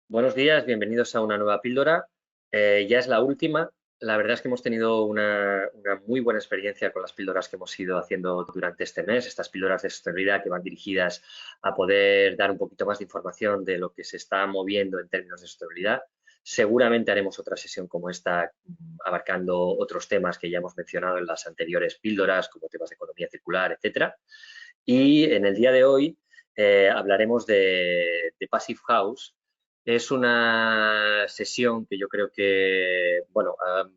Buenos días, bienvenidos a una nueva píldora. Ya es la última. La verdad es que hemos tenido una muy buena experiencia con las píldoras que hemos ido haciendo durante este mes, estas píldoras de sostenibilidad que van dirigidas a poder dar un poquito más de información de lo que se está moviendo en términos de sostenibilidad. Seguramente haremos otra sesión como esta, abarcando otros temas que ya hemos mencionado en las anteriores píldoras, como temas de economía circular, etcétera. Y en el día de hoy hablaremos de Passive House. Es una sesión que yo creo que, bueno, ha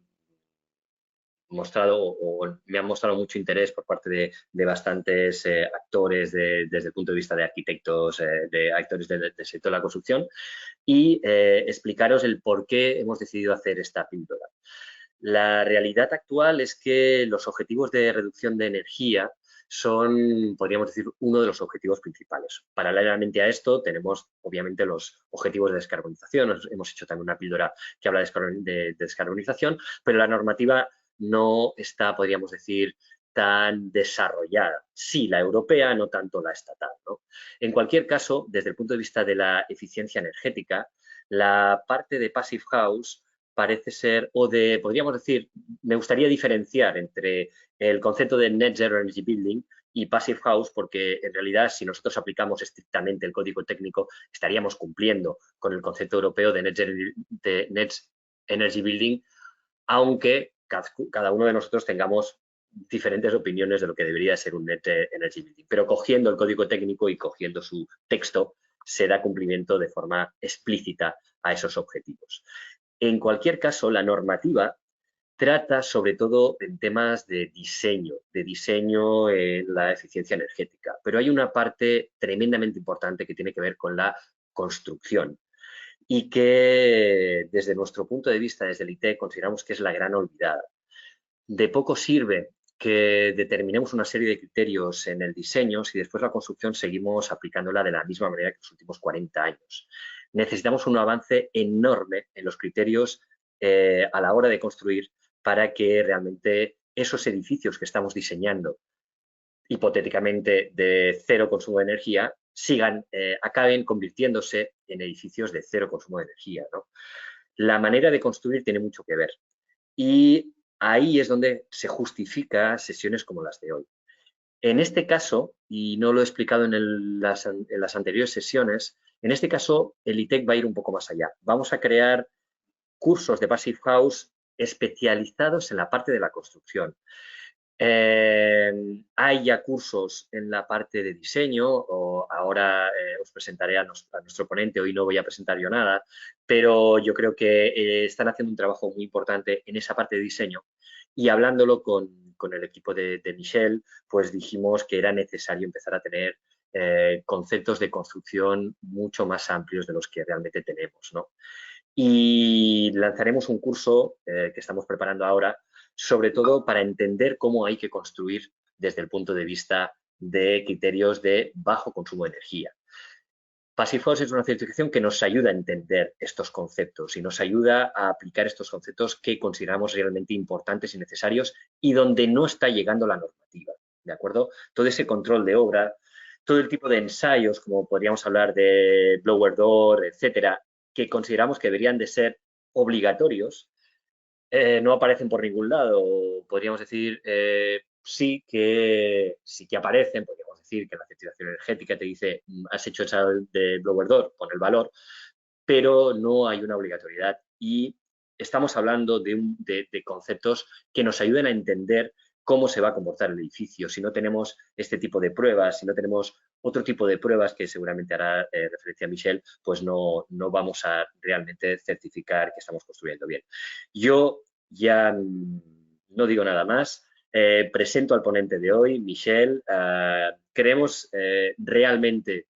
mostrado o me han mostrado mucho interés por parte de bastantes actores desde el punto de vista de arquitectos, de actores del sector de la construcción y explicaros el por qué hemos decidido hacer esta píldora. La realidad actual es que los objetivos de reducción de energía son, podríamos decir, uno de los objetivos principales. Paralelamente a esto, tenemos obviamente los objetivos de descarbonización. Hemos hecho también una píldora que habla de descarbonización, pero la normativa no está, podríamos decir, tan desarrollada. Sí, la europea, no tanto la estatal, ¿no? En cualquier caso, desde el punto de vista de la eficiencia energética, la parte de Passive House parece ser, podríamos decir, me gustaría diferenciar entre el concepto de Net Zero Energy Building y Passive House, porque en realidad si nosotros aplicamos estrictamente el código técnico, estaríamos cumpliendo con el concepto europeo de Net Energy Building, aunque cada uno de nosotros tengamos diferentes opiniones de lo que debería ser un Net Energy Building. Pero cogiendo el código técnico y cogiendo su texto, se da cumplimiento de forma explícita a esos objetivos. En cualquier caso, la normativa trata sobre todo en temas de diseño en la eficiencia energética, pero hay una parte tremendamente importante que tiene que ver con la construcción y que desde nuestro punto de vista, desde el IT, consideramos que es la gran olvidada. De poco sirve que determinemos una serie de criterios en el diseño si después la construcción seguimos aplicándola de la misma manera que los últimos 40 años. Necesitamos un avance enorme en los criterios a la hora de construir para que realmente esos edificios que estamos diseñando, hipotéticamente de cero consumo de energía, acaben convirtiéndose en edificios de cero consumo de energía, ¿no? La manera de construir tiene mucho que ver. Y ahí es donde se justifica sesiones como las de hoy. En este caso, y no lo he explicado en las anteriores sesiones, en este caso el ITEC va a ir un poco más allá. Vamos a crear cursos de Passive House especializados en la parte de la construcción. Hay ya cursos en la parte de diseño, o ahora os presentaré a nuestro ponente, hoy no voy a presentar yo nada, pero yo creo que están haciendo un trabajo muy importante en esa parte de diseño y hablándolo con el equipo de Michel, pues dijimos que era necesario empezar a tener conceptos de construcción mucho más amplios de los que realmente tenemos, ¿no? Y lanzaremos un curso que estamos preparando ahora, sobre todo para entender cómo hay que construir desde el punto de vista de criterios de bajo consumo de energía. Passive House es una certificación que nos ayuda a entender estos conceptos y nos ayuda a aplicar estos conceptos que consideramos realmente importantes y necesarios y donde no está llegando la normativa, ¿de acuerdo? Todo ese control de obra, todo el tipo de ensayos, como podríamos hablar de blower door, etcétera, que consideramos que deberían de ser obligatorios, no aparecen por ningún lado. Podríamos decir, sí que aparecen, podríamos decir que la certificación energética te dice, has hecho esa de blower door, pon el valor, pero no hay una obligatoriedad y estamos hablando de conceptos que nos ayuden a entender cómo se va a comportar el edificio. Si no tenemos este tipo de pruebas, si no tenemos otro tipo de pruebas que seguramente hará referencia a Michel, pues no vamos a realmente certificar que estamos construyendo bien. Yo ya no digo nada más. Presento al ponente de hoy, Michel. Creemos realmente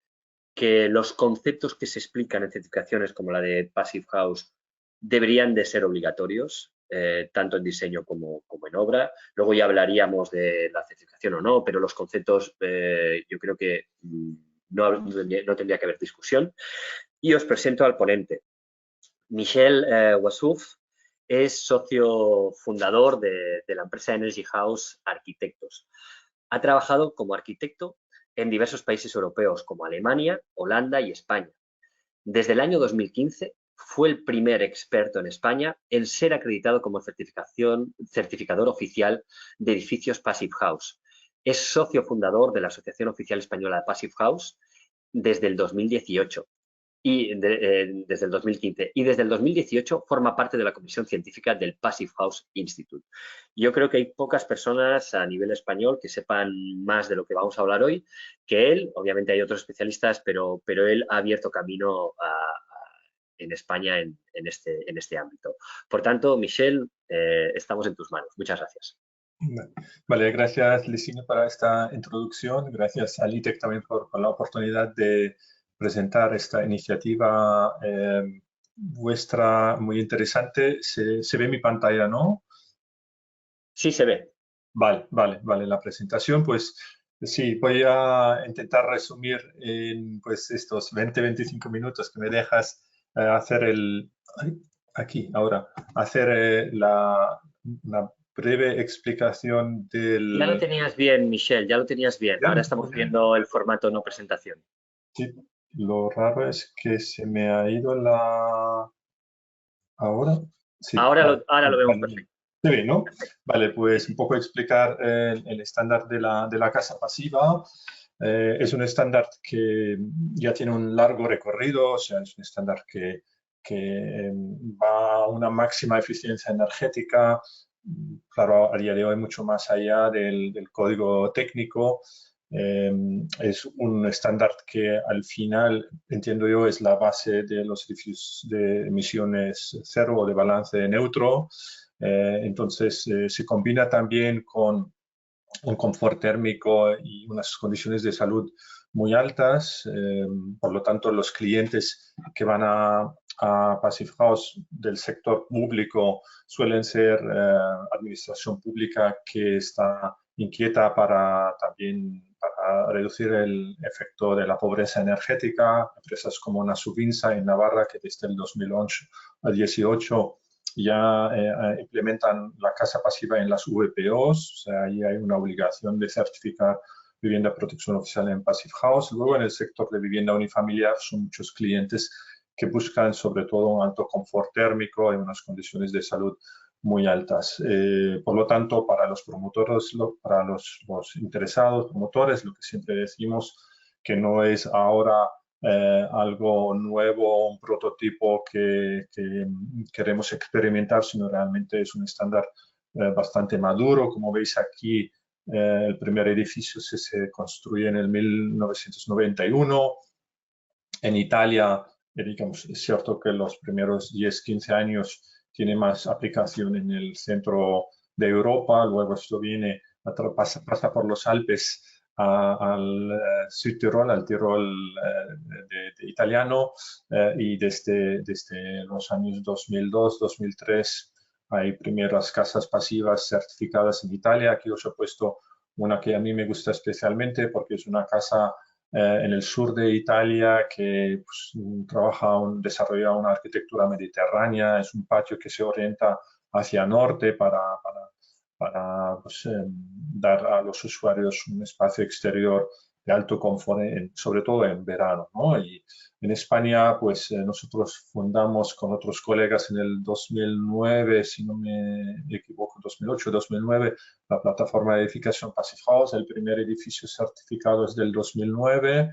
que los conceptos que se explican en certificaciones como la de Passive House deberían de ser obligatorios, tanto en diseño como en obra. Luego ya hablaríamos de la certificación o no, pero los conceptos yo creo que no tendría que haber discusión. Y os presento al ponente. Michel Wassouf es socio fundador de la empresa Energy House Arquitectos. Ha trabajado como arquitecto en diversos países europeos como Alemania, Holanda y España. Desde el año 2015 fue el primer experto en España en ser acreditado como certificador oficial de edificios Passive House. Es socio fundador de la Asociación Oficial Española de Passive House desde el 2018 desde el 2015 y desde el 2018 forma parte de la comisión científica del Passive House Institute. Yo creo que hay pocas personas a nivel español que sepan más de lo que vamos a hablar hoy que él. Obviamente hay otros especialistas, pero él ha abierto camino en España en este ámbito. Por tanto, Michel, estamos en tus manos. Muchas gracias. Vale, gracias Licine para esta introducción. Gracias a LITEC también por la oportunidad de presentar esta iniciativa vuestra muy interesante. Se ve mi pantalla, ¿no? Sí, se ve. Vale, la presentación. Pues sí, voy a intentar resumir en pues, estos 20-25 minutos que me dejas hacer una breve explicación Ya lo del... tenías bien, Michel, ya lo tenías bien. Ahora Bien, estamos viendo el formato no presentación. sí, lo raro es que se me ha ido la... Ahora, sí, vale, Ahora lo vemos vale. perfecto. Se ve, ¿no? Vale, Sí, pues sí. un poco explicar el estándar de la casa pasiva. Es un estándar que ya tiene un largo recorrido, o sea, es un estándar que va a una máxima eficiencia energética, claro, a día de hoy mucho más allá del código técnico. Es un estándar que al final, entiendo yo, es la base de los edificios de emisiones cero o de balance neutro. Entonces, se combina también con un confort térmico y unas condiciones de salud muy altas. Por lo tanto, los clientes que van a Passive House del sector público suelen ser administración pública que está inquieta para también para reducir el efecto de la pobreza energética. Empresas como Nasuvinsa en Navarra, que desde el 2011 a 2018 ya implementan la casa pasiva en las VPOs, o sea, ahí hay una obligación de certificar vivienda de protección oficial en Passive House. Luego, en el sector de vivienda unifamiliar, son muchos clientes que buscan sobre todo un alto confort térmico y unas condiciones de salud muy altas. Por lo tanto, para los promotores, para los interesados, promotores, lo que siempre decimos, que no es ahora algo nuevo, un prototipo que queremos experimentar, sino realmente es un estándar bastante maduro. Como veis aquí, el primer edificio se construye en el 1991. En Italia, digamos, es cierto que los primeros 10-15 años tiene más aplicación en el centro de Europa, luego esto viene, pasa por los Alpes al Südtirol, al Tirol de italiano, y desde los años 2002-2003 hay primeras casas pasivas certificadas en Italia. Aquí os he puesto una que a mí me gusta especialmente porque es una casa en el sur de Italia que pues, desarrolla una arquitectura mediterránea. Es un patio que se orienta hacia norte para pues, dar a los usuarios un espacio exterior de alto confort, sobre todo en verano, ¿no? Y en España, pues nosotros fundamos con otros colegas en el 2009, si no me equivoco, 2008-2009, la plataforma de edificación Passive House. El primer edificio certificado es del 2009.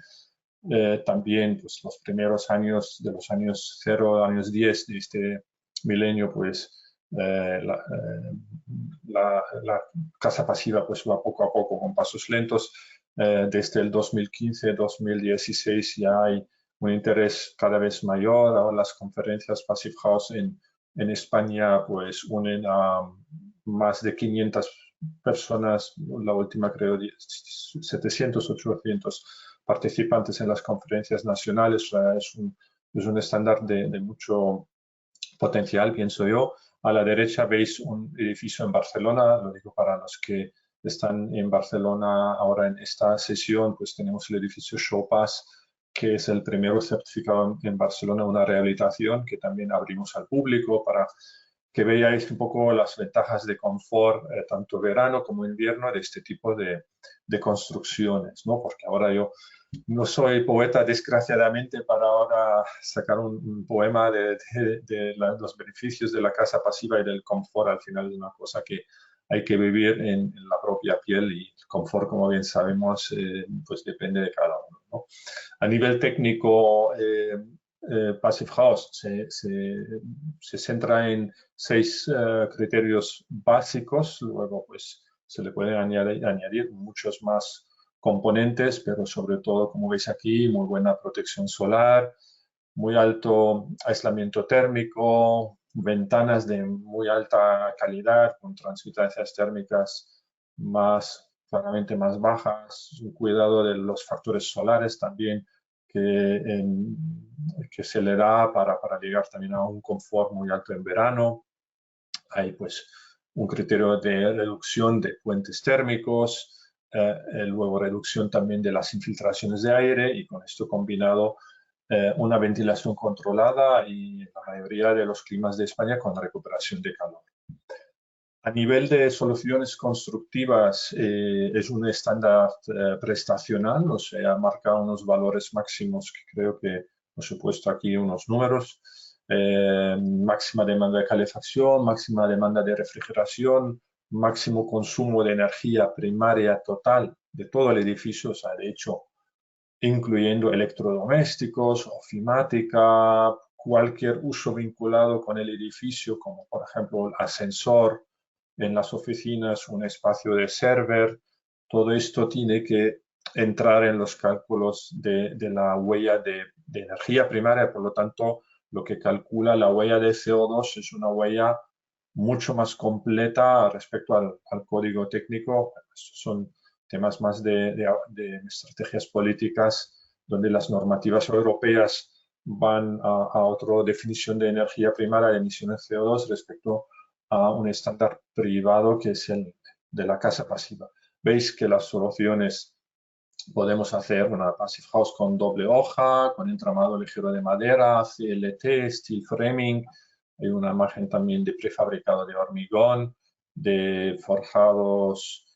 También pues, los primeros años, de los años 0 a años 10 de este milenio, pues la casa pasiva pues va poco a poco con pasos lentos. Desde el 2015-2016 ya hay un interés cada vez mayor. Ahora las conferencias Passive House en España pues unen a más de 500 personas, la última creo 700, 800 participantes en las conferencias nacionales. Es un estándar de mucho potencial, pienso yo. A la derecha veis un edificio en Barcelona, lo digo para los que están en Barcelona ahora en esta sesión, pues tenemos el edificio Showpass, que es el primero certificado en Barcelona, una rehabilitación que también abrimos al público que veáis un poco las ventajas de confort, tanto verano como invierno, de este tipo de construcciones, ¿no? Porque ahora yo no soy poeta, desgraciadamente, para ahora sacar un poema de los beneficios de la casa pasiva y del confort. Al final es una cosa que hay que vivir en la propia piel, y el confort, como bien sabemos, pues depende de cada uno, ¿no? A nivel técnico, Passive House se centra en 6 criterios básicos. Luego pues se le pueden añadir muchos más componentes, pero sobre todo, como veis aquí, muy buena protección solar, muy alto aislamiento térmico, ventanas de muy alta calidad con transmitancias térmicas claramente más bajas, un cuidado de los factores solares también que se le da para llegar también a un confort muy alto en verano. Hay pues un criterio de reducción de puentes térmicos, luego reducción también de las infiltraciones de aire, y con esto combinado una ventilación controlada y en la mayoría de los climas de España con recuperación de calor. A nivel de soluciones constructivas, es un estándar prestacional, o sea, marca unos valores máximos que creo que os he puesto aquí unos números. Máxima demanda de calefacción, máxima demanda de refrigeración, máximo consumo de energía primaria total de todo el edificio, o sea, de hecho, incluyendo electrodomésticos, ofimática, cualquier uso vinculado con el edificio, como por ejemplo el ascensor, en las oficinas un espacio de server. Todo esto tiene que entrar en los cálculos de la huella de energía primaria. Por lo tanto, lo que calcula la huella de CO2 es una huella mucho más completa respecto al código técnico. Estos son temas más de estrategias políticas, donde las normativas europeas van a otra definición de energía primaria de emisiones de CO2 respecto a un estándar privado que es el de la casa pasiva. Veis que las soluciones, podemos hacer una Passive House con doble hoja, con entramado ligero de madera, CLT, steel framing. Hay una imagen también de prefabricado de hormigón, de forjados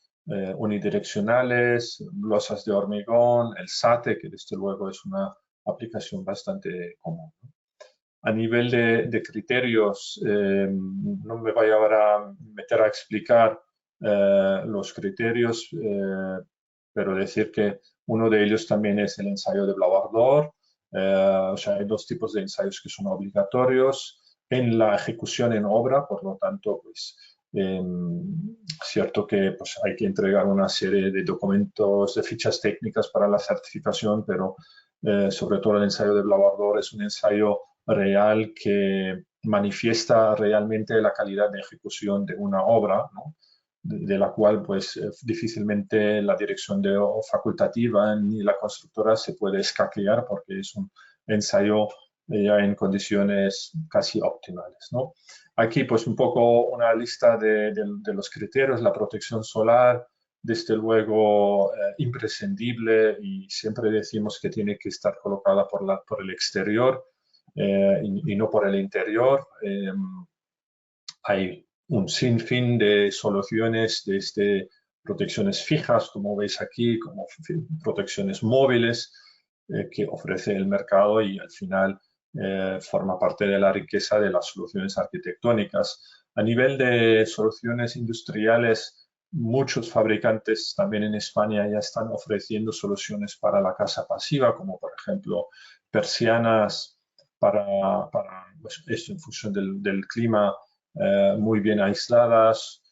unidireccionales, losas de hormigón, el SATE, que desde luego es una aplicación bastante común. A nivel de criterios, no me voy ahora a meter a explicar los criterios, pero decir que uno de ellos también es el ensayo de Blau-Ardor. O sea, hay 2 tipos de ensayos que son obligatorios en la ejecución en obra. Por lo tanto, pues cierto que pues, hay que entregar una serie de documentos, de fichas técnicas para la certificación, pero sobre todo el ensayo de Blau-Ardor es un ensayo real que manifiesta realmente la calidad de ejecución de una obra, ¿no? de la cual pues difícilmente la dirección facultativa ni la constructora se puede escaquear, porque es un ensayo ya en condiciones casi óptimales, ¿no? Aquí pues un poco una lista de los criterios. La protección solar, desde luego imprescindible, y siempre decimos que tiene que estar colocada por el exterior y no por el interior. Hay un sinfín de soluciones, desde protecciones fijas, como veis aquí, como protecciones móviles que ofrece el mercado, y al final forma parte de la riqueza de las soluciones arquitectónicas. A nivel de soluciones industriales, muchos fabricantes también en España ya están ofreciendo soluciones para la casa pasiva, como por ejemplo persianas para pues, esto en función del clima, muy bien aisladas,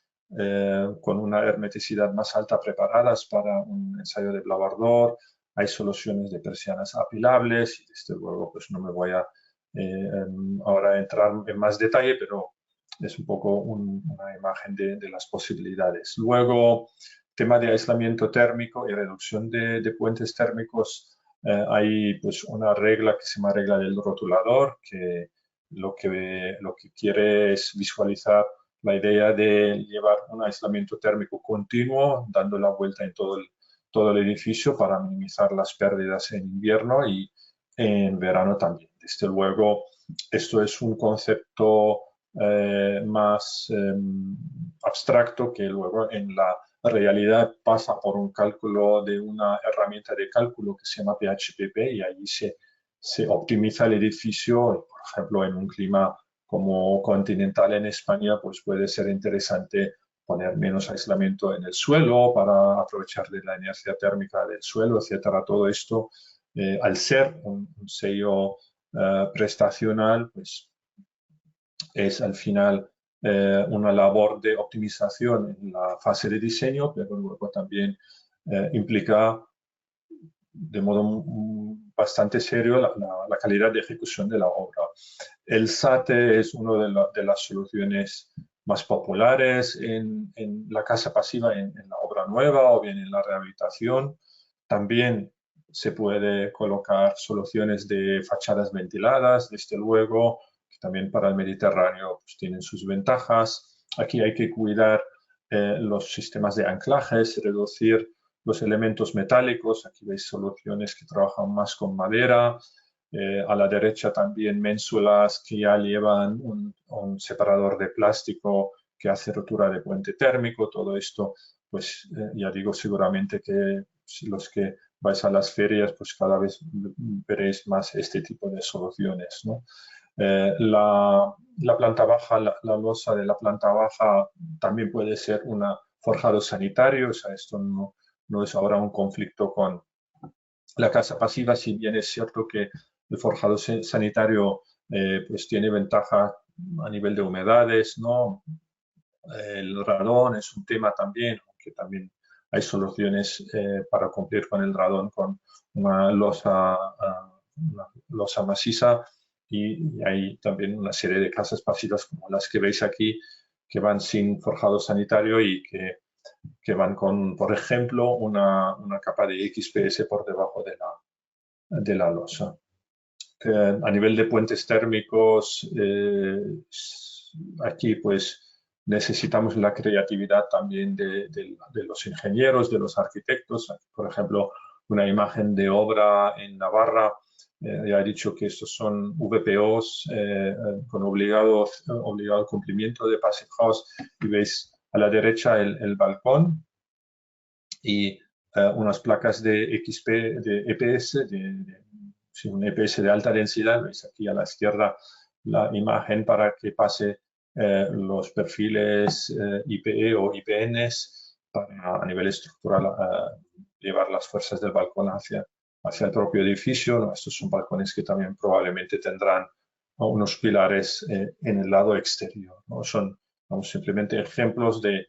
con una hermeticidad más alta, preparadas para un ensayo de Blau-Ardor. Hay soluciones de persianas apilables, y desde luego pues no me voy a ahora entrar en más detalle, pero es un poco una imagen de las posibilidades. Luego, tema de aislamiento térmico y reducción de puentes térmicos. Hay pues una regla que se llama regla del rotulador, que lo que quiere es visualizar la idea de llevar un aislamiento térmico continuo, dando la vuelta en todo el edificio para minimizar las pérdidas en invierno y en verano también. Desde luego, esto es un concepto más abstracto que luego en la realidad pasa por un cálculo de una herramienta de cálculo que se llama PHPP y allí se optimiza el edificio. Por ejemplo, en un clima como continental en España, pues puede ser interesante poner menos aislamiento en el suelo para aprovechar de la inercia térmica del suelo, etcétera. Todo esto, al ser un sello prestacional, pues es al final una labor de optimización en la fase de diseño, pero luego también implica de modo bastante serio la calidad de ejecución de la obra. El SATE es una de las soluciones más populares en la casa pasiva, en la obra nueva o bien en la rehabilitación. También se puede colocar soluciones de fachadas ventiladas, desde luego, que también para el Mediterráneo pues, tienen sus ventajas. Aquí hay que cuidar los sistemas de anclajes, reducir los elementos metálicos. Aquí veis soluciones que trabajan más con madera. A la derecha también ménsulas que ya llevan un separador de plástico que hace rotura de puente térmico. Todo esto, pues ya digo, seguramente que los que vais a las ferias, pues cada vez veréis más este tipo de soluciones, ¿no? La planta baja, la losa de la planta baja también puede ser un forjado sanitario. O sea, esto no es ahora un conflicto con la casa pasiva, si bien es cierto que el forjado sanitario pues tiene ventaja a nivel de humedades, ¿no? El radón es un tema también, aunque también hay soluciones para cumplir con el radón con una losa maciza, y hay también una serie de casas pasivas como las que veis aquí que van sin forjado sanitario y que van con, por ejemplo, una capa de XPS por debajo de la losa. A nivel de puentes térmicos, aquí pues necesitamos la creatividad también de los ingenieros, de los arquitectos. Por ejemplo, una imagen de obra en Navarra, ya he dicho que estos son VPOs con obligado cumplimiento de Passive House, y veis a la derecha el balcón y unas placas de XP, de EPS, un EPS de alta densidad. Veis aquí a la izquierda la imagen para que pase los perfiles IPE o IPNs para a nivel estructural llevar las fuerzas del balcón hacia el propio edificio, ¿no? Estos son balcones que también probablemente tendrán unos pilares en el lado exterior, ¿no? Son simplemente ejemplos de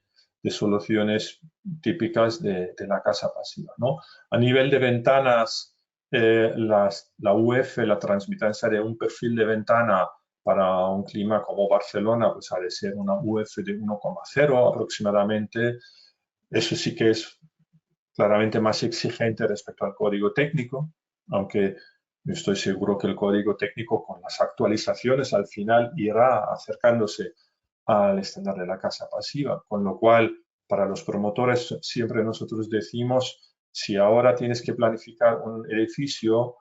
soluciones típicas de la casa pasiva, ¿no? A nivel de ventanas, la UF, la transmitancia de un perfil de ventana para un clima como Barcelona, pues ha de ser una UF de 1,0 aproximadamente. Eso sí que es claramente más exigente respecto al código técnico, aunque estoy seguro que el código técnico con las actualizaciones al final irá acercándose al estándar de la casa pasiva, con lo cual para los promotores siempre nosotros decimos, si ahora tienes que planificar un edificio,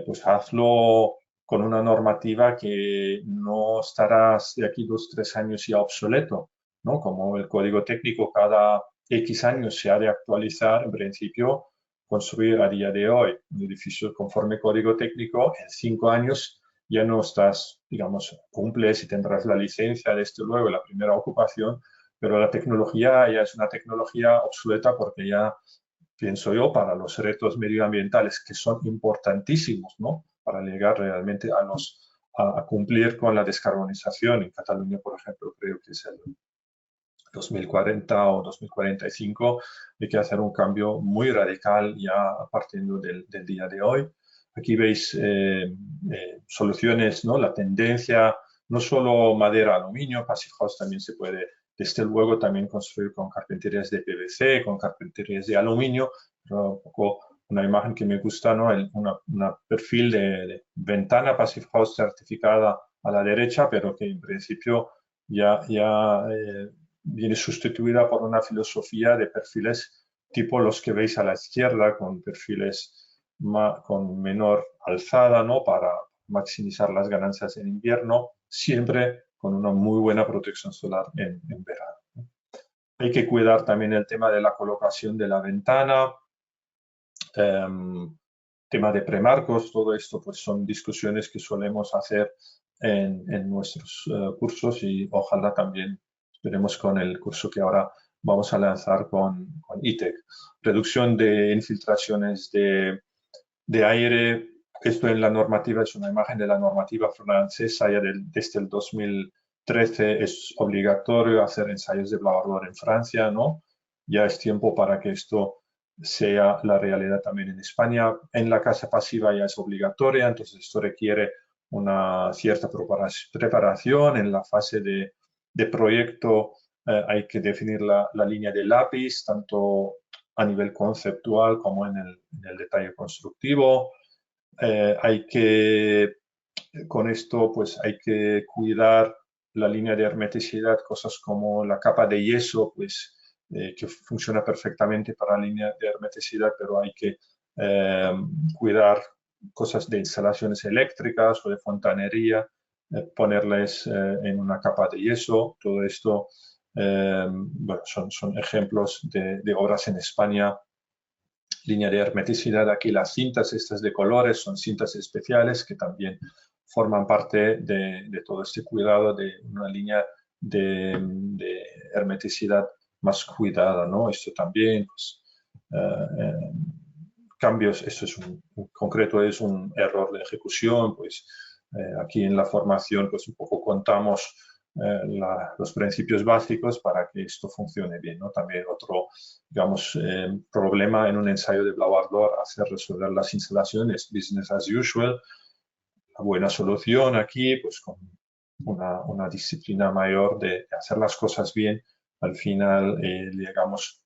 pues hazlo con una normativa que no estarás de aquí 2 o 3 años ya obsoleto, ¿no? Como el código técnico cada X años se ha de actualizar, en principio construir a día de hoy un edificio conforme código técnico, en 5 años ya no estás, digamos, cumples y tendrás la licencia, desde luego, la primera ocupación, pero la tecnología ya es una tecnología obsoleta porque ya, pienso yo, para los retos medioambientales que son importantísimos, ¿no? Para llegar realmente a cumplir con la descarbonización. En Cataluña, por ejemplo, creo que es el 2040 o 2045, hay que hacer un cambio muy radical ya partiendo del día de hoy. Aquí veis soluciones, ¿no? La tendencia, no solo madera, aluminio, Passive House también se puede, desde luego, también construir con carpinterías de PVC, con carpinterías de aluminio, pero un poco una imagen que me gusta, ¿no? Una perfil de ventana Passive House certificada a la derecha, pero que en principio ya viene sustituida por una filosofía de perfiles tipo los que veis a la izquierda, con perfiles con menor alzada, ¿no? Para maximizar las ganancias en invierno, siempre con una muy buena protección solar en verano, ¿no? Hay que cuidar también el tema de la colocación de la ventana, tema de premarcos, todo esto pues son discusiones que solemos hacer en nuestros cursos y ojalá también esperemos con el curso que ahora vamos a lanzar con ITEC. Reducción de infiltraciones de aire. Esto en la normativa es una imagen de la normativa francesa, ya desde el 2013 es obligatorio hacer ensayos de Blauardor en Francia, ¿no? Ya es tiempo para que esto sea la realidad también en España. En la casa pasiva ya es obligatoria, entonces esto requiere una cierta preparación. En la fase de proyecto hay que definir la línea de lápiz, tanto a nivel conceptual como en el detalle constructivo. Con esto pues hay que cuidar la línea de hermeticidad, cosas como la capa de yeso, pues que funciona perfectamente para la línea de hermeticidad, pero hay que cuidar cosas de instalaciones eléctricas o de fontanería, ponerles en una capa de yeso. Todo esto bueno, son ejemplos de obras en España. Línea de hermeticidad, aquí las cintas estas de colores son cintas especiales que también forman parte de todo este cuidado de una línea de hermeticidad más cuidada, ¿no? Esto también, pues, cambios, esto es en concreto es un error de ejecución, pues aquí en la formación pues un poco contamos los principios básicos para que esto funcione bien, ¿no? También otro, digamos, problema en un ensayo de Blauardor, hacer resolver las instalaciones business as usual. La buena solución aquí, pues con una disciplina mayor de hacer las cosas bien, al final llegamos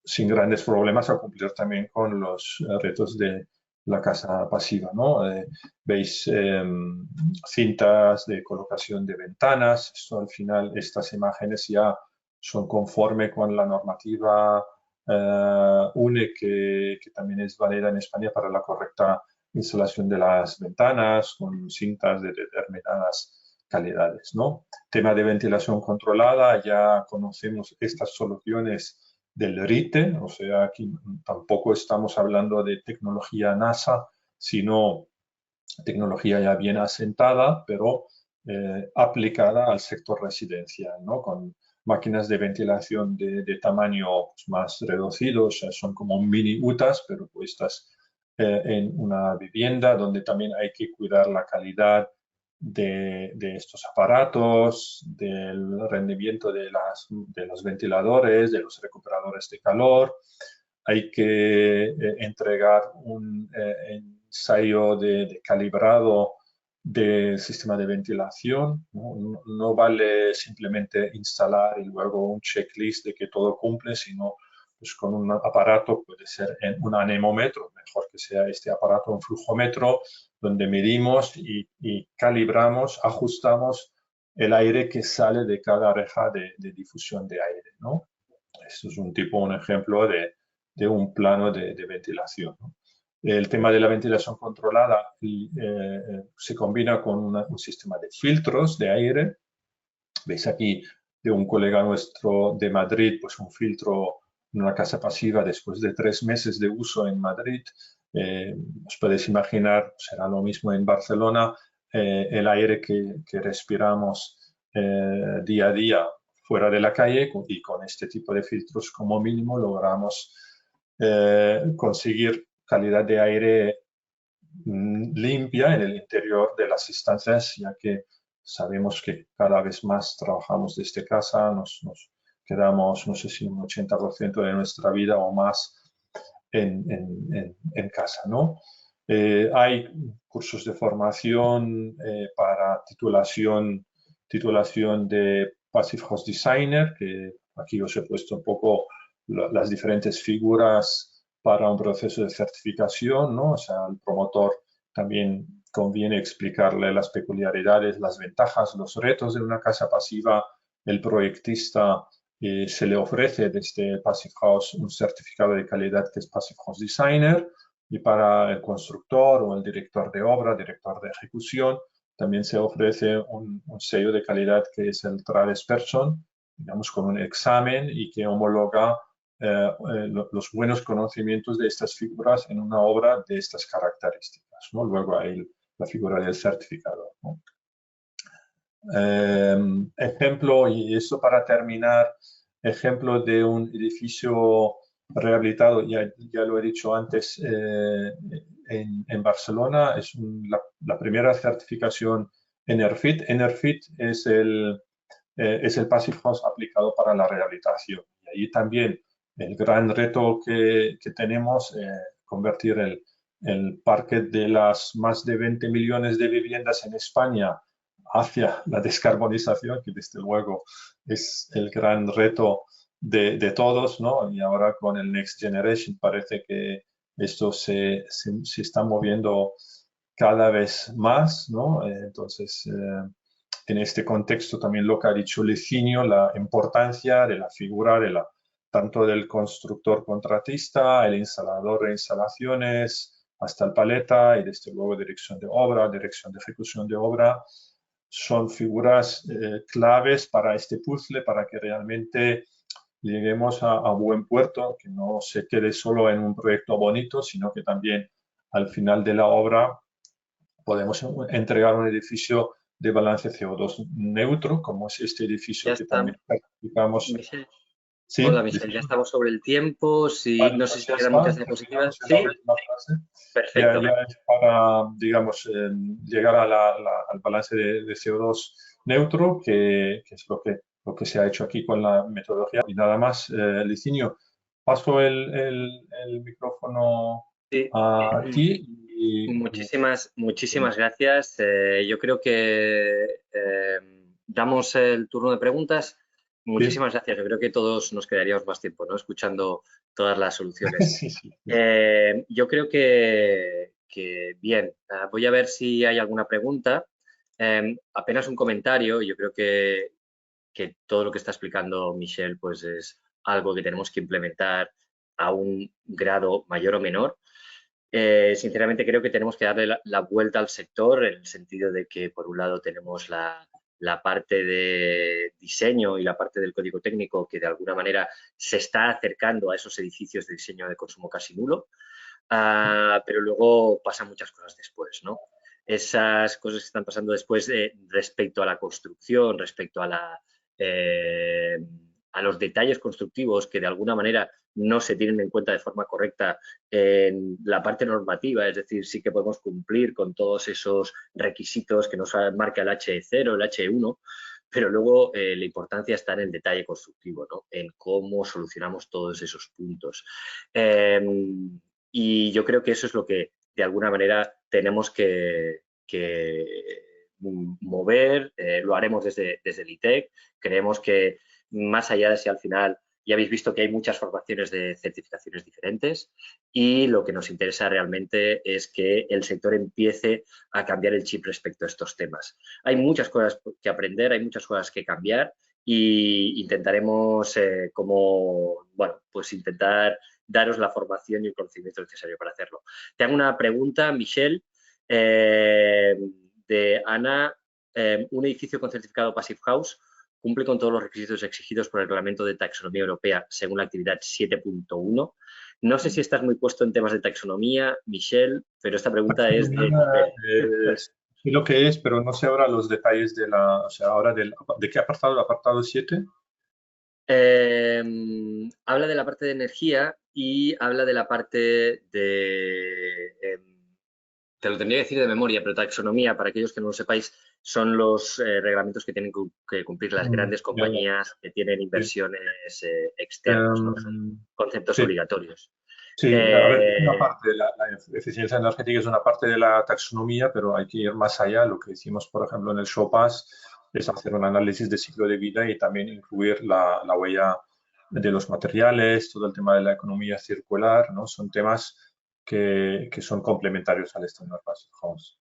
sin grandes problemas a cumplir también con los retos de la casa pasiva, ¿no? Veis cintas de colocación de ventanas. Esto al final, estas imágenes ya son conforme con la normativa UNE que también es válida en España para la correcta instalación de las ventanas con cintas de determinadas calidades, ¿no? Tema de ventilación controlada, ya conocemos estas soluciones del RITE, o sea, aquí tampoco estamos hablando de tecnología NASA, sino tecnología ya bien asentada, pero aplicada al sector residencial, ¿no? Con máquinas de ventilación de tamaño pues, más reducido, o sea, son como mini UTAs, pero puestas en una vivienda donde también hay que cuidar la calidad de estos aparatos, del rendimiento de los ventiladores, de los recuperadores de calor. Hay que entregar un ensayo de calibrado del sistema de ventilación. No vale simplemente instalar y luego un checklist de que todo cumple, sino pues con un aparato, puede ser en un anemómetro, mejor que sea este aparato, un flujómetro, donde medimos y calibramos, ajustamos el aire que sale de cada reja de difusión de aire, ¿no? Esto es un ejemplo de un plano de ventilación, ¿no? El tema de la ventilación controlada se combina con un sistema de filtros de aire. Veis aquí de un colega nuestro de Madrid, pues un filtro en una casa pasiva después de 3 meses de uso en Madrid. Os podéis imaginar, será lo mismo en Barcelona, el aire que respiramos día a día fuera de la calle y con este tipo de filtros como mínimo logramos conseguir calidad de aire limpia en el interior de las instancias, ya que sabemos que cada vez más trabajamos desde casa, nos quedamos, no sé si un 80% de nuestra vida o más en casa, ¿no? Hay cursos de formación para titulación de Passive House Designer, que aquí os he puesto un poco las diferentes figuras para un proceso de certificación, ¿no? O sea, al promotor también conviene explicarle las peculiaridades, las ventajas, los retos de una casa pasiva. El proyectista se le ofrece desde Passive House un certificado de calidad que es Passive House Designer, y para el constructor o el director de obra, director de ejecución, también se ofrece un sello de calidad que es el Trades Person, digamos, con un examen y que homologa los buenos conocimientos de estas figuras en una obra de estas características, ¿no? Luego hay la figura del certificado, ¿no? Ejemplo, y esto para terminar, ejemplo de un edificio rehabilitado, ya lo he dicho antes, en Barcelona, es la primera certificación ENERFIT. ENERFIT es el Passive House aplicado para la rehabilitación. Y ahí también el gran reto que tenemos, convertir el parque de las más de 20 millones de viviendas en España hacia la descarbonización, que desde luego es el gran reto de todos, ¿no? Y ahora con el Next Generation parece que esto se está moviendo cada vez más, ¿no? Entonces, en este contexto también lo que ha dicho Licinio, la importancia de la figura tanto del constructor contratista, el instalador de instalaciones, hasta el paleta y desde luego dirección de obra, dirección de ejecución de obra, son figuras claves para este puzzle, para que realmente lleguemos a buen puerto, que no se quede solo en un proyecto bonito, sino que también al final de la obra podemos entregar un edificio de balance CO2 neutro, como es este edificio Ya que está, también practicamos. Michel. Hola, Sí, Michel, ya estamos sobre el tiempo. Si, vale, no sé pues si ya quedan está, muchas diapositivas. terminamos en la Sí, última frase. Ya, perfecto. ya es para, digamos, llegar al balance de CO2 neutro, que es lo que se ha hecho aquí con la metodología. Y nada más, Licinio, paso el micrófono Sí. a ti. Muchísimas gracias. Yo creo que damos el turno de preguntas. Sí, Muchísimas gracias. Yo creo que todos nos quedaríamos más tiempo, ¿no? Escuchando todas las soluciones. sí, sí. Yo creo que bien. Voy a ver si hay alguna pregunta. Apenas un comentario. Yo creo que todo lo que está explicando Michel pues es algo que tenemos que implementar a un grado mayor o menor. Sinceramente creo que tenemos que darle la vuelta al sector en el sentido de que por un lado tenemos la parte de diseño y la parte del código técnico que de alguna manera se está acercando a esos edificios de diseño de consumo casi nulo, pero luego pasan muchas cosas después, ¿no? Esas cosas que están pasando después respecto a la construcción, respecto a los detalles constructivos que de alguna manera no se tienen en cuenta de forma correcta en la parte normativa, es decir, sí que podemos cumplir con todos esos requisitos que nos marca el HE0, el HE1, pero luego la importancia está en el detalle constructivo, ¿no? En cómo solucionamos todos esos puntos. Y yo creo que eso es lo que de alguna manera tenemos que mover, lo haremos desde el ITEC. Creemos que más allá de si al final ya habéis visto que hay muchas formaciones de certificaciones diferentes y lo que nos interesa realmente es que el sector empiece a cambiar el chip respecto a estos temas. Hay muchas cosas que aprender, hay muchas cosas que cambiar y intentaremos pues intentar daros la formación y el conocimiento necesario para hacerlo. Te hago una pregunta, Michelle, de Ana. ¿Un edificio con certificado Passive House cumple con todos los requisitos exigidos por el Reglamento de Taxonomía Europea según la actividad 7.1? No sé si estás muy puesto en temas de taxonomía, Michelle, pero esta pregunta es de... Sí lo que es, pero no sé ahora los detalles o sea, ahora ¿de qué apartado? ¿El apartado 7? Habla de la parte de energía y habla de la parte de... te lo tendría que decir de memoria, pero taxonomía, para aquellos que no lo sepáis, son los reglamentos que tienen que cumplir las grandes Ya, ya, compañías que tienen sí. inversiones externas, ¿no? Son conceptos Sí, obligatorios. sí, a ver, es una parte de la eficiencia energética, es una parte de la taxonomía, pero hay que ir más allá. Lo que hicimos, por ejemplo, en el SHOPAS es hacer un análisis de ciclo de vida y también incluir la huella de los materiales, todo el tema de la economía circular, ¿no? Son temas que son complementarios al estándar Passive House.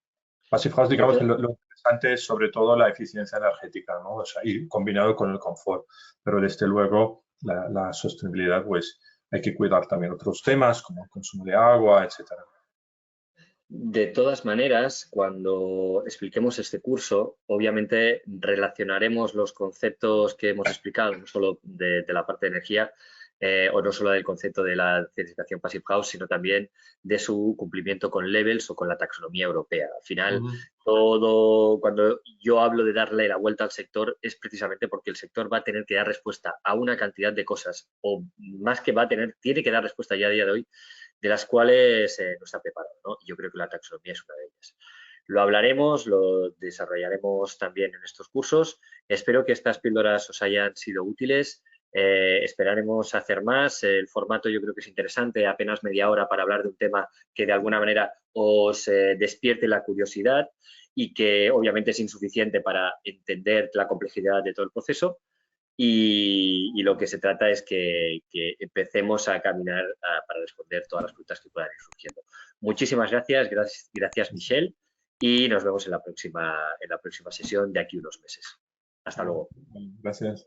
Passive House, digamos que Entonces, lo interesante es sobre todo la eficiencia energética, ¿no? O sea, y combinado con el confort, pero desde luego la sostenibilidad, pues hay que cuidar también otros temas como el consumo de agua, etcétera. De todas maneras, cuando expliquemos este curso, obviamente relacionaremos los conceptos que hemos explicado, no solo de la parte de energía, o no solo del concepto de la certificación Passive House, sino también de su cumplimiento con Levels o con la taxonomía europea. Al final, cuando yo hablo de darle la vuelta al sector, es precisamente porque el sector va a tener que dar respuesta a una cantidad de cosas, o más que va a tener, tiene que dar respuesta ya a día de hoy, de las cuales no está preparado, ¿no? Y yo creo que la taxonomía es una de ellas. Lo hablaremos, lo desarrollaremos también en estos cursos. Espero que estas píldoras os hayan sido útiles. Esperaremos hacer más. El formato yo creo que es interesante, apenas media hora para hablar de un tema que de alguna manera os despierte la curiosidad y que obviamente es insuficiente para entender la complejidad de todo el proceso. Y lo que se trata es que empecemos a caminar para responder todas las preguntas que puedan ir surgiendo. Muchísimas gracias, gracias Michelle, y nos vemos en la próxima sesión de aquí unos meses. Hasta luego. Gracias.